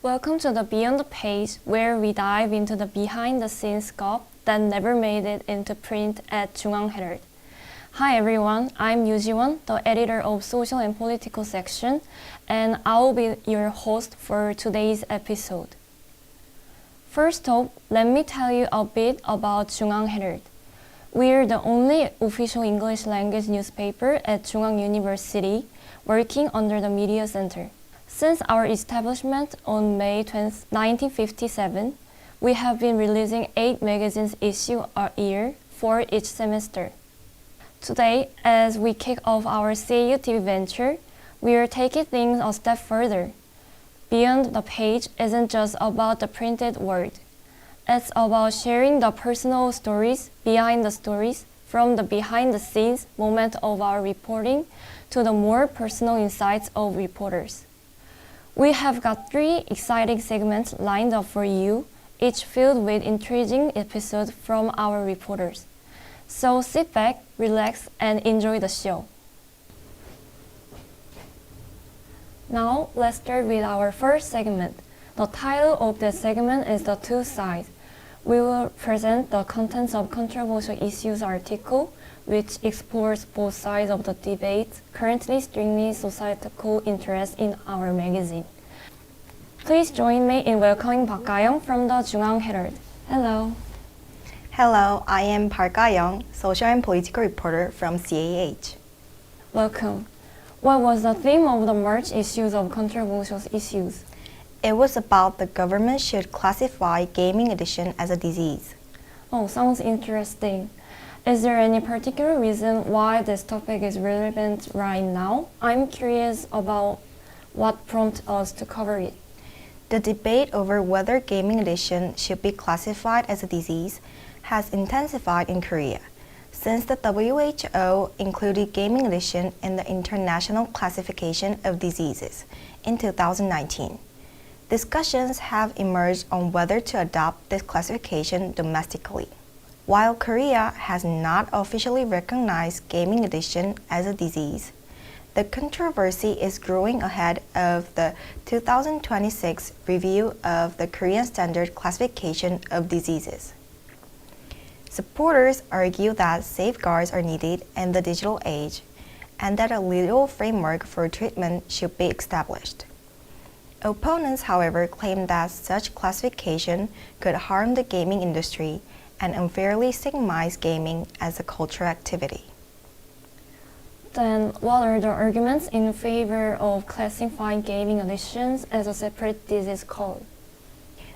Welcome to the Beyond the Page, where we dive into the behind-the-scenes scope that never made it into print at 중앙헤럴드. Hi everyone, I'm Yu-Ji-won, the editor of Social and Political section, and I'll be your host for today's episode. First off, let me tell you a bit about 중앙헤럴드. We're the only official English language newspaper at Chungang University, working under the Media Center. Since our establishment on May 20, 1957, we have been releasing 8 magazines issue a year for each semester. Today, as we kick off our CAU TV venture, we are taking things a step further. Beyond the Page isn't just about the printed word. It's about sharing the personal stories behind the stories, from the behind-the-scenes moment of our reporting to the more personal insights of reporters. We have got 3 exciting segments lined up for you, each filled with intriguing episodes from our reporters. So sit back, relax, and enjoy the show. Now, let's start with our first segment. The title of this segment is The Two Sides. We will present the contents of Controversial Issues article, which explores both sides of the debate currently stringing societal interest in our magazine. Please join me in welcoming Park Ga-young from the 중앙헤럴드. Hello. Hello, I am Park Ga-young, social and political reporter from CAH. Welcome. What was the theme of the March issues of Controversial Issues? It was about the government should classify gaming addiction as a disease. Oh, sounds interesting. Is there any particular reason why this topic is relevant right now? I'm curious about what prompted us to cover it. The debate over whether gaming addiction should be classified as a disease has intensified in Korea since the WHO included gaming addiction in the International Classification of Diseases in 2019. Discussions have emerged on whether to adopt this classification domestically. While Korea has not officially recognized gaming addiction as a disease, the controversy is growing ahead of the 2026 review of the Korean Standard Classification of Diseases. Supporters argue that safeguards are needed in the digital age and that a legal framework for treatment should be established. Opponents, however, claim that such classification could harm the gaming industry and unfairly stigmatize gaming as a cultural activity. Then, what are the arguments in favor of classifying gaming addictions as a separate disease code?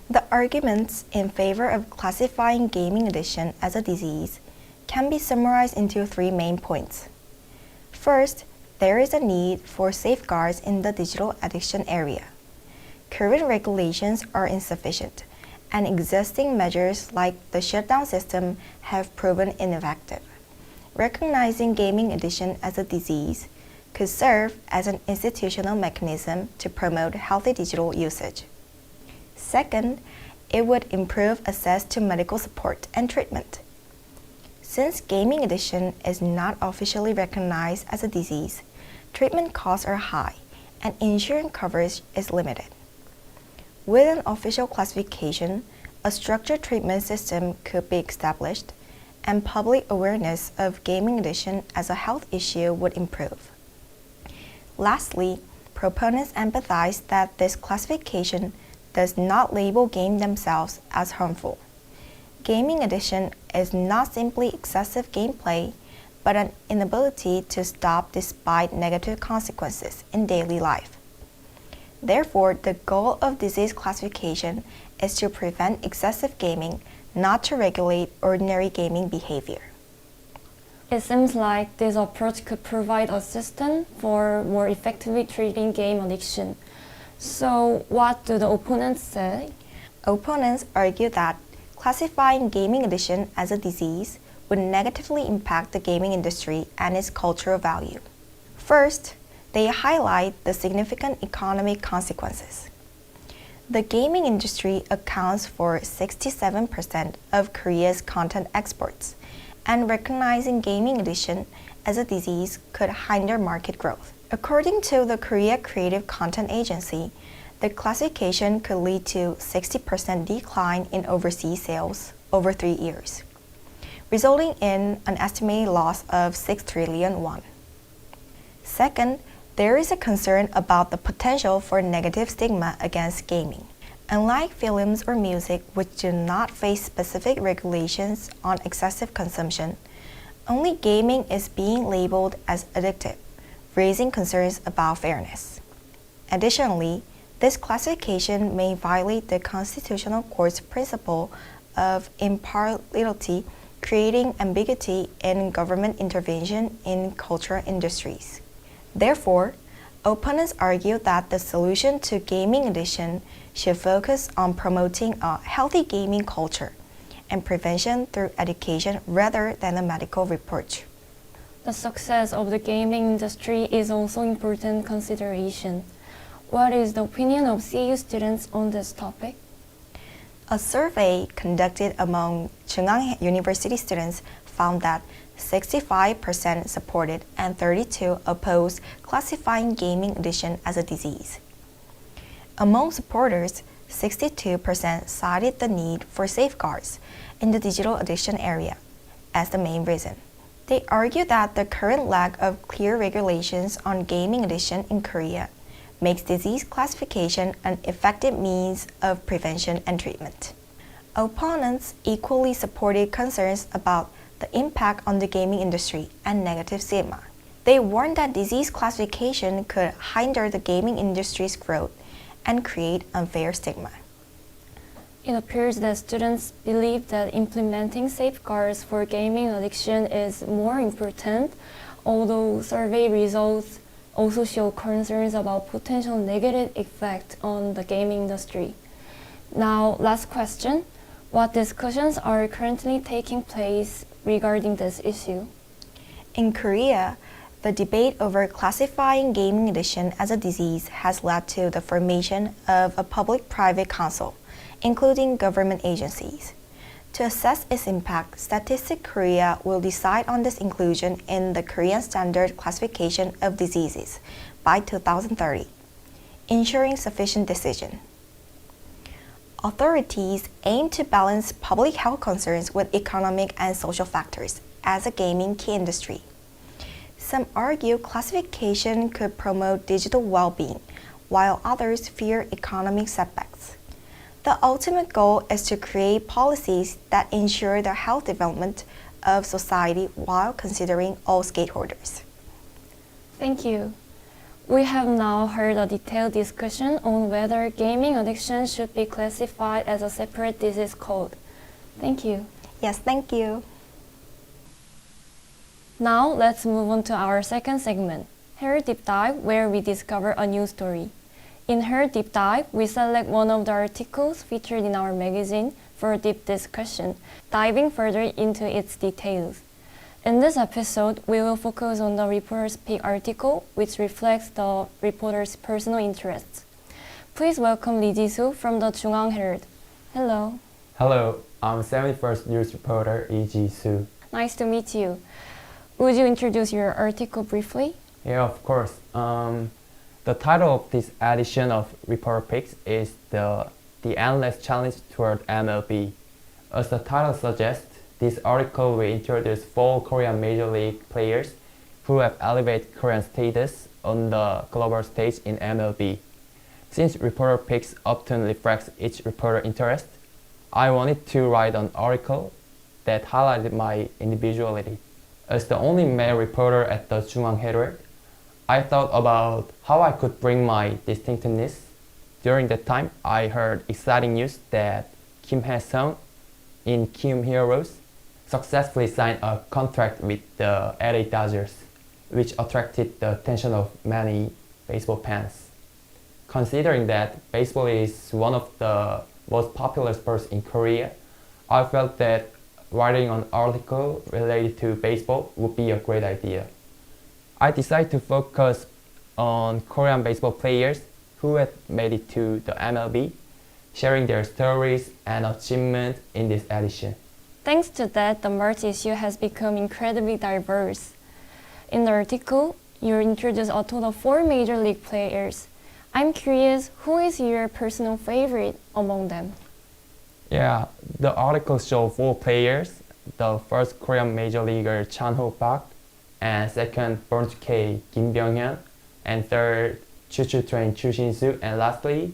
The arguments in favor of classifying gaming addiction as a disease can be summarized into 3 main points. First, there is a need for safeguards in the digital addiction area. Current regulations are insufficient, and existing measures like the shutdown system have proven ineffective. Recognizing gaming addiction as a disease could serve as an institutional mechanism to promote healthy digital usage. Second, it would improve access to medical support and treatment. Since gaming addiction is not officially recognized as a disease, treatment costs are high and insurance coverage is limited. With an official classification, a structured treatment system could be established, and public awareness of gaming addiction as a health issue would improve. Lastly, proponents empathize that this classification does not label games themselves as harmful. Gaming addiction is not simply excessive gameplay, but an inability to stop despite negative consequences in daily life. Therefore, the goal of disease classification is to prevent excessive gaming, not to regulate ordinary gaming behavior. It seems like this approach could provide assistance for more effectively treating game addiction. So, what do the opponents say? Opponents argue that classifying gaming addiction as a disease would negatively impact the gaming industry and its cultural value. First, they highlight the significant economic consequences. The gaming industry accounts for 67% of Korea's content exports, and recognizing gaming addiction as a disease could hinder market growth. According to the Korea Creative Content Agency, the classification could lead to 60% decline in overseas sales over 3 years, resulting in an estimated loss of 6 trillion won. Second, there is a concern about the potential for negative stigma against gaming. Unlike films or music, which do not face specific regulations on excessive consumption, only gaming is being labeled as addictive, raising concerns about fairness. Additionally, this classification may violate the Constitutional Court's principle of impartiality, creating ambiguity in government intervention in cultural industries. Therefore, opponents argue that the solution to gaming addiction should focus on promoting a healthy gaming culture and prevention through education rather than a medical reproach. The success of the gaming industry is also an important consideration. What is the opinion of CU students on this topic? A survey conducted among Chungang University students found that 65% supported and 32% opposed classifying gaming addiction as a disease. Among supporters, 62% cited the need for safeguards in the digital addiction area as the main reason. They argue that the current lack of clear regulations on gaming addiction in Korea makes disease classification an effective means of prevention and treatment. Opponents equally supported concerns about the impact on the gaming industry and negative stigma. They warned that disease classification could hinder the gaming industry's growth and create unfair stigma. It appears that students believe that implementing safeguards for gaming addiction is more important, although survey results also show concerns about potential negative effect on the gaming industry. Now, last question. What discussions are currently taking place regarding this issue? In Korea, the debate over classifying gaming addiction as a disease has led to the formation of a public-private council, including government agencies. To assess its impact, Statistics Korea will decide on this inclusion in the Korean Standard Classification of Diseases by 2030, ensuring sufficient decision. Authorities aim to balance public health concerns with economic and social factors as a gaming key industry. Some argue classification could promote digital well-being, while others fear economic setbacks. The ultimate goal is to create policies that ensure the health development of society while considering all stakeholders. Thank you. We have now heard a detailed discussion on whether gaming addiction should be classified as a separate disease code. Thank you. Yes, thank you. Now let's move on to our second segment, Herald Deep Dive, where we discover a new story. In Herald Deep Dive, we select one of the articles featured in our magazine for a deep discussion, diving further into its details. In this episode, we will focus on the reporter's pick article, which reflects the reporter's personal interests. Please welcome Lee Ji-soo from the 중앙헤럴드. Hello. Hello, I'm 71st News reporter Lee Ji-soo. Nice to meet you. Would you introduce your article briefly? Yeah, of course. The title of this edition of Reporter Picks is the Endless Challenge Toward MLB. As the title suggests, this article will introduce 4 Korean Major League players who have elevated Korean status on the global stage in MLB. Since Reporter Picks often reflects each reporter interest, I wanted to write an article that highlighted my individuality. As the only male reporter at the 중앙헤럴드, I thought about how I could bring my distinctiveness. During that time, I heard exciting news that Kim Hae-sung in Kim Heroes successfully signed a contract with the LA Dodgers, which attracted the attention of many baseball fans. Considering that baseball is one of the most popular sports in Korea, I felt that writing an article related to baseball would be a great idea. I decided to focus on Korean baseball players who had made it to the MLB, sharing their stories and achievements in this edition. Thanks to that, the March issue has become incredibly diverse. In the article, You introduced a total of 4 major league players. I'm curious, who is your personal favorite among them? Yeah, the article showed 4 players. The first Korean major leaguer Chan-ho Park, and second Burns K Kim Byung-hyun, and third Choo-choo Train Chu Shin-soo, and lastly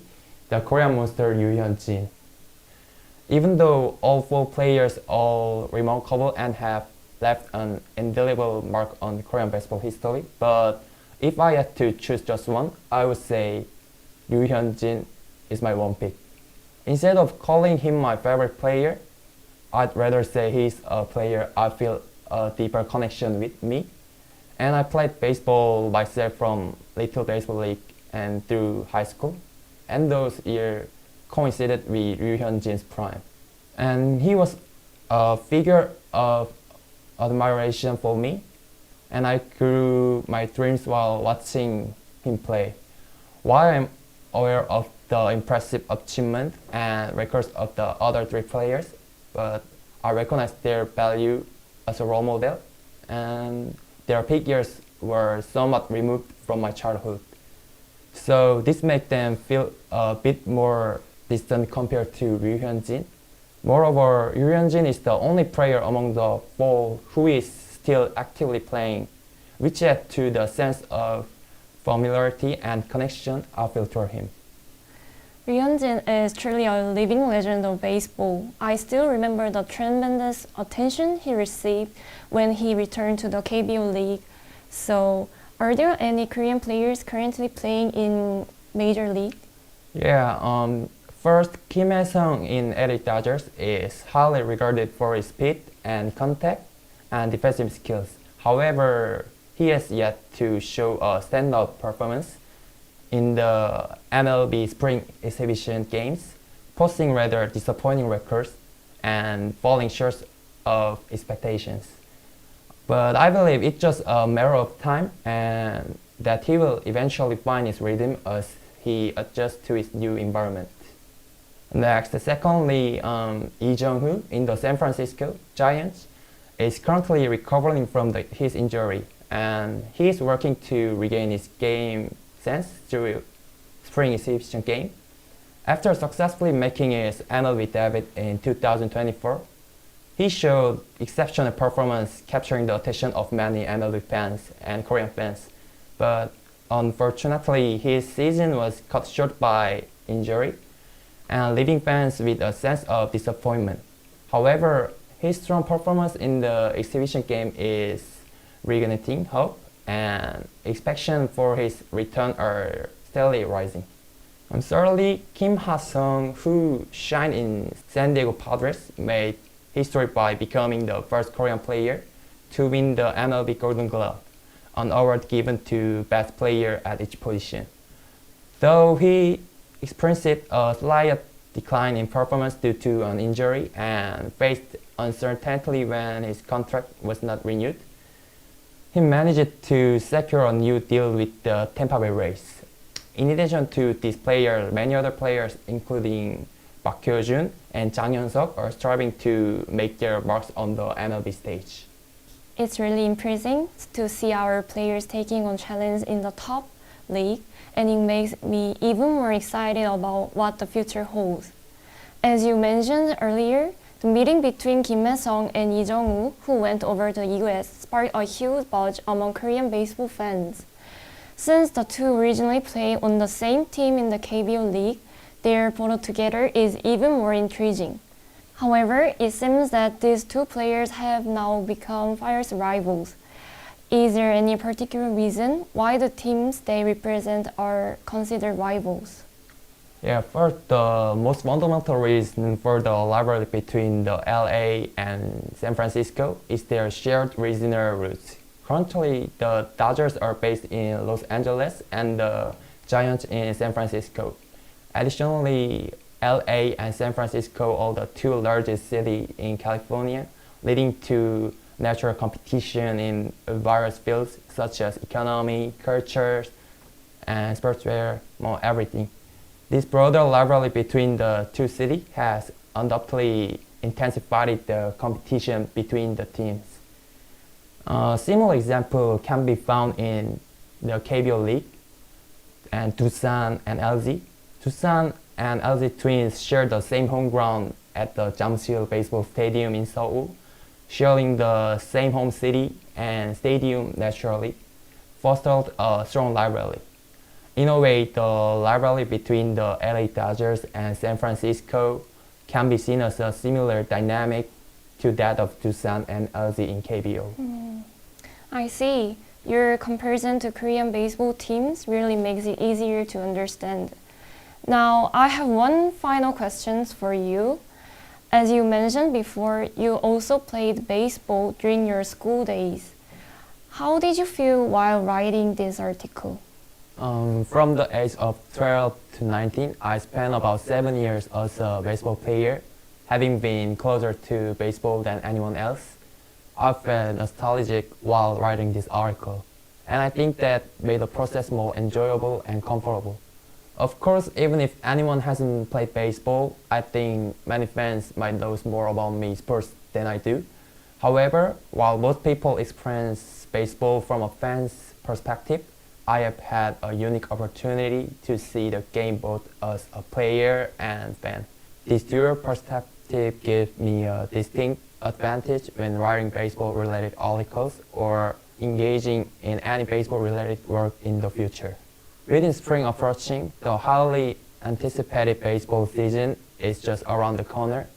the Korean monster Yoo Hyun-jin. Even though all 4 players are remarkable and have left an indelible mark on Korean baseball history, but if I had to choose just one, I would say Yoo Hyun-jin is my one pick. Instead of calling him my favorite player, I'd rather say he's a player I feel a deeper connection with me. And I played baseball myself from Little Baseball League and through high school. And those years coincided with Yoo Hyun-jin's prime. And he was a figure of admiration for me. And I grew my dreams while watching him play. While I'm aware of the impressive achievement and records of the other 3 players, but I recognize their value as a role model, and their peak years were somewhat removed from my childhood. So this makes them feel a bit more distant compared to Yoo Hyun-jin. Moreover, Yoo Hyun-jin is the only player among the 4 who is still actively playing, which adds to the sense of familiarity and connection I feel toward him. Yoo Hyun-jin is truly a living legend of baseball. I still remember the tremendous attention he received when he returned to the KBO League. So, are there any Korean players currently playing in Major League? Yeah, first, Kim Hae-sung in LA Dodgers is highly regarded for his speed and contact and defensive skills. However, he has yet to show a standout performance in the MLB spring exhibition games, posting rather disappointing records and falling short of expectations. But I believe it's just a matter of time and that he will eventually find his rhythm as he adjusts to his new environment. Next, secondly, Lee Jung-woo in the San Francisco Giants is currently recovering from his injury, and he is working to regain his game sense through spring exhibition game. After successfully making his MLB debut in 2024, he showed exceptional performance, capturing the attention of many MLB fans and Korean fans. But unfortunately, his season was cut short by injury and leaving fans with a sense of disappointment. However, his strong performance in the exhibition game is reigniting hope, and expectations for his return are steadily rising. And thirdly, Kim Ha-sung, who shined in San Diego Padres, made history by becoming the first Korean player to win the MLB Golden Glove, an award given to best player at each position. Though he experienced a slight decline in performance due to an injury and faced uncertainty when his contract was not renewed, he managed to secure a new deal with the Tampa Bay Rays. In addition to this player, many other players, including Park Hyo-jun and Jang Hyun-seok, are striving to make their marks on the MLB stage. It's really impressive to see our players taking on challenges in the top league, and it makes me even more excited about what the future holds. As you mentioned earlier, the meeting between Kim Hae-sung and Lee Jung-woo, who went over to the US, sparked a huge buzz among Korean baseball fans. Since the two originally played on the same team in the KBO League, their photo together is even more intriguing. However, it seems that these two players have now become fierce rivals. Is there any particular reason why the teams they represent are considered rivals? Yeah, first, the most fundamental reason for the rivalry between the LA and San Francisco is their shared regional roots. Currently, the Dodgers are based in Los Angeles and the Giants in San Francisco. Additionally, LA and San Francisco are the two largest cities in California, leading to natural competition in various fields such as economy, culture, and sportswear, everything. This broader rivalry between the two cities has undoubtedly intensified the competition between the teams. A similar example can be found in the KBO League, and Doosan and LG. Doosan and LG Twins share the same home ground at the Jamsil Baseball Stadium in Seoul, sharing the same home city and stadium naturally fostered a strong rivalry. In a way, the rivalry between the LA Dodgers and San Francisco can be seen as a similar dynamic to that of Doosan and LG in KBO. I see. Your comparison to Korean baseball teams really makes it easier to understand. Now, I have one final question for you. As you mentioned before, you also played baseball during your school days. How did you feel while writing this article? From the age of 12 to 19, I spent about 7 years as a baseball player, having been closer to baseball than anyone else. I felt nostalgic while writing this article, and I think that made the process more enjoyable and comfortable. Of course, even if anyone hasn't played baseball, I think many fans might know more about me sports than I do. However, while most people experience baseball from a fan's perspective, I have had a unique opportunity to see the game both as a player and fan. This dual perspective gives me a distinct advantage when writing baseball-related articles or engaging in any baseball-related work in the future. With spring approaching, the highly anticipated baseball season is just around the corner.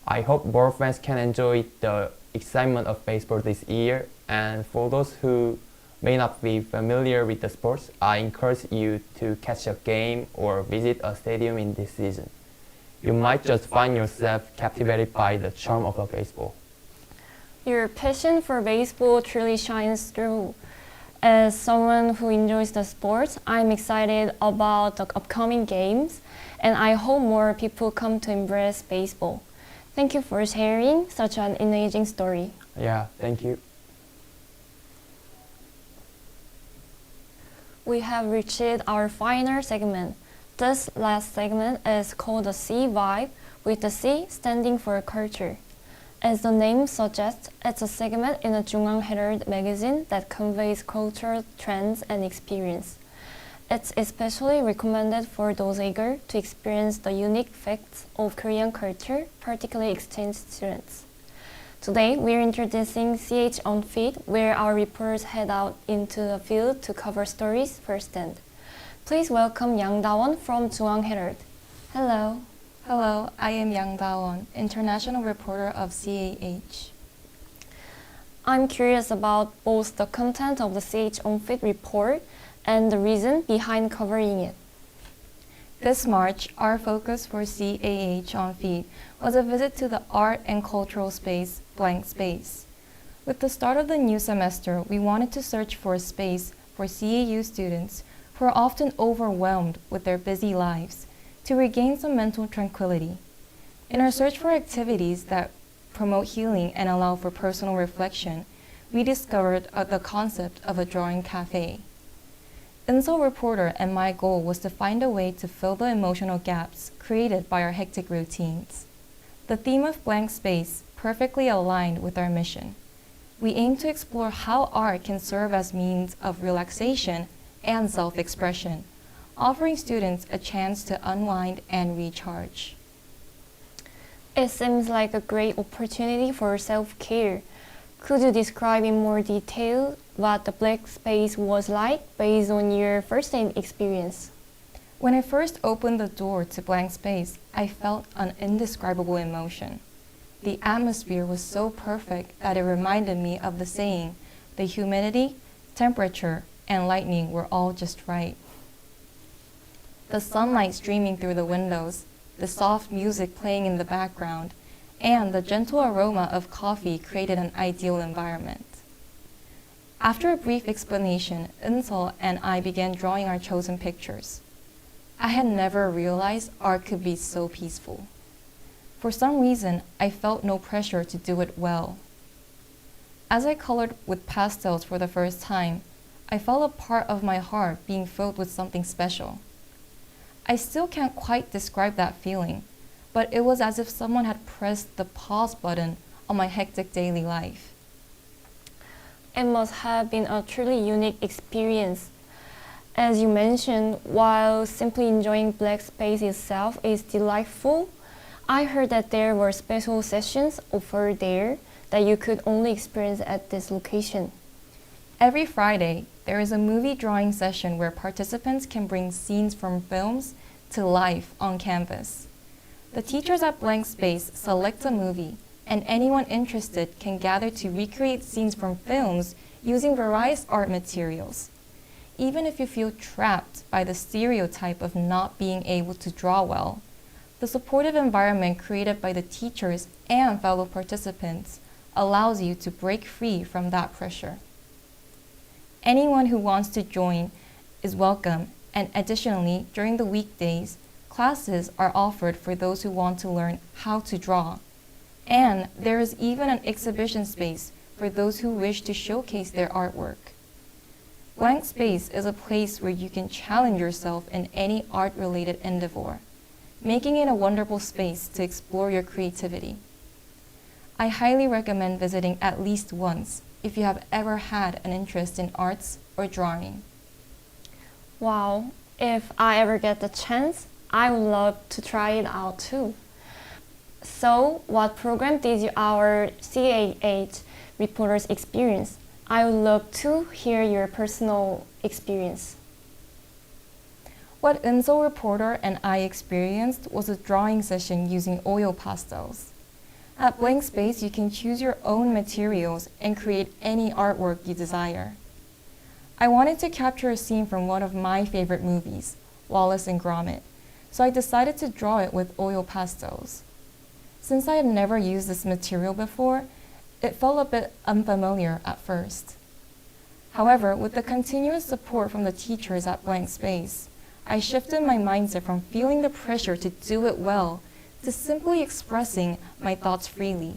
I hope more fans can enjoy the excitement of baseball this year, and for those who may not be familiar with the sports, I encourage you to catch a game or visit a stadium in this season. You might just find yourself captivated by the charm of the baseball. Your passion for baseball truly shines through. As someone who enjoys the sports, I'm excited about the upcoming games, and I hope more people come to embrace baseball. Thank you for sharing such an engaging story. Yeah, thank you. We have reached our final segment. This last segment is called the C Vibe, with the C standing for culture. As the name suggests, it's a segment in a 중앙헤럴드 magazine that conveys cultural trends and experience. It's especially recommended for those eager to experience the unique facts of Korean culture, particularly exchange students. Today, we're introducing CH on Feed, where our reporters head out into the field to cover stories firsthand. Please welcome Yang Da-won from 중앙헤럴드. Hello. Hello, I am Yang Da-won, international reporter of CAH. I'm curious about both the content of the CH on Feed report and the reason behind covering it. This March, our focus for CAH on Feed was a visit to the art and cultural space, Blank Space. With the start of the new semester, we wanted to search for a space for CAU students who are often overwhelmed with their busy lives to regain some mental tranquility. In our search for activities that promote healing and allow for personal reflection, we discovered the concept of a drawing cafe. Inso reporter and my goal was to find a way to fill the emotional gaps created by our hectic routines. The theme of Blank Space perfectly aligned with our mission. We aim to explore how art can serve as means of relaxation and self-expression, offering students a chance to unwind and recharge. It seems like a great opportunity for self-care. Could you describe in more detail what the Blank Space was like based on your first-hand experience? When I first opened the door to Blank Space, I felt an indescribable emotion. The atmosphere was so perfect that it reminded me of the saying, the humidity, temperature, and lighting were all just right. The sunlight streaming through the windows, the soft music playing in the background, and the gentle aroma of coffee created an ideal environment. After a brief explanation, Eun-seol and I began drawing our chosen pictures. I had never realized art could be so peaceful. For some reason, I felt no pressure to do it well. As I colored with pastels for the first time, I felt a part of my heart being filled with something special. I still can't quite describe that feeling, but it was as if someone had pressed the pause button on my hectic daily life. It must have been a truly unique experience. As you mentioned, while simply enjoying black space itself is delightful, I heard that there were special sessions offered there that you could only experience at this location. Every Friday, there is a movie drawing session where participants can bring scenes from films to life on canvas. The teachers at Blank Space select a movie, and anyone interested can gather to recreate scenes from films using various art materials. Even if you feel trapped by the stereotype of not being able to draw well, the supportive environment created by the teachers and fellow participants allows you to break free from that pressure. Anyone who wants to join is welcome, and additionally, during the weekdays, classes are offered for those who want to learn how to draw. And there is even an exhibition space for those who wish to showcase their artwork. Blank Space is a place where you can challenge yourself in any art-related endeavor, making it a wonderful space to explore your creativity. I highly recommend visiting at least once if you have ever had an interest in arts or drawing. Wow, if I ever get the chance, I would love to try it out too. So, what program did our CAH reporters experience? I would love to hear your personal experience. What INSO reporter and I experienced was a drawing session using oil pastels. At Blank Space, you can choose your own materials and create any artwork you desire. I wanted to capture a scene from one of my favorite movies, Wallace and Gromit, so I decided to draw it with oil pastels. Since I had never used this material before, it felt a bit unfamiliar at first. However, with the continuous support from the teachers at Blank Space, I shifted my mindset from feeling the pressure to do it well to simply expressing my thoughts freely.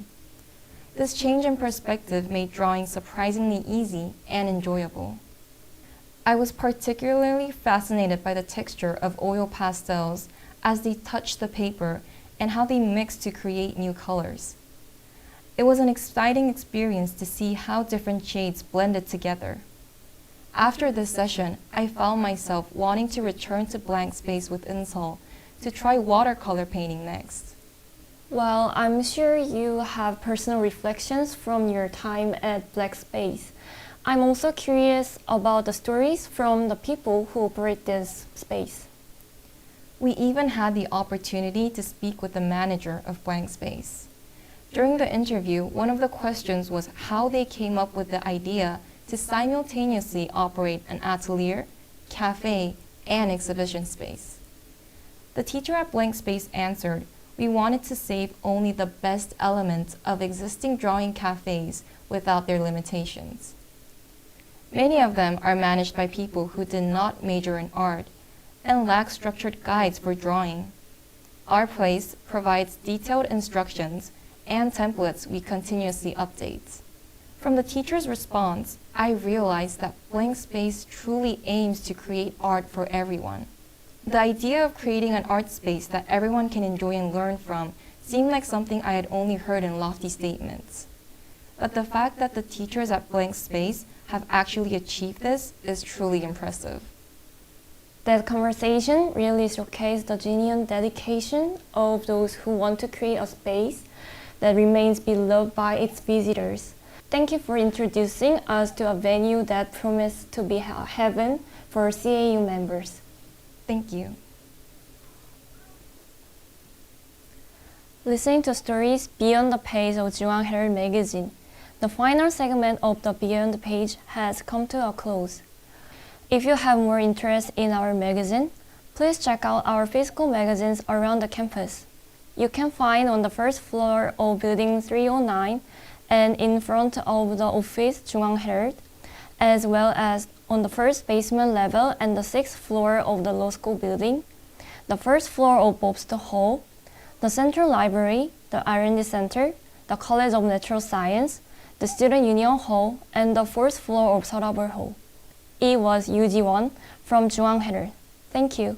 This change in perspective made drawing surprisingly easy and enjoyable. I was particularly fascinated by the texture of oil pastels as they touched the paper and how they mixed to create new colors. It was an exciting experience to see how different shades blended together. After this session, I found myself wanting to return to Blank Space with INSO to try watercolor painting next. Well, I'm sure you have personal reflections from your time at Blank Space. I'm also curious about the stories from the people who operate this space. We even had the opportunity to speak with the manager of Blank Space. During the interview, one of the questions was how they came up with the idea to simultaneously operate an atelier, cafe, and exhibition space. The teacher at Blank Space answered, "We wanted to save only the best elements of existing drawing cafes without their limitations." Many of them are managed by people who did not major in art and lack structured guides for drawing. Our place provides detailed instructions and templates we continuously update. From the teacher's response, I realized that Blank Space truly aims to create art for everyone. The idea of creating an art space that everyone can enjoy and learn from seemed like something I had only heard in lofty statements. But the fact that the teachers at Blank Space have actually achieved this is truly impressive. That conversation really showcased the genuine dedication of those who want to create a space that remains beloved by its visitors. Thank you for introducing us to a venue that promised to be a heaven for CAU members. Thank you. Listening to stories beyond the page of 중앙헤럴드 magazine, the final segment of the Beyond the Page has come to a close. If you have more interest in our magazine, please check out our physical magazines around the campus. You can find on the first floor of Building 309 and in front of the office 중앙헤럴드, as well as on the first basement level and the 6th floor of the law school building, the first floor of Bobster Hall, the Central Library, the R&D Center, the College of Natural Science, the Student Union Hall, and the 4th floor of 톺아보기가 Hall. It was UG1 from 중앙헤럴드. Thank you.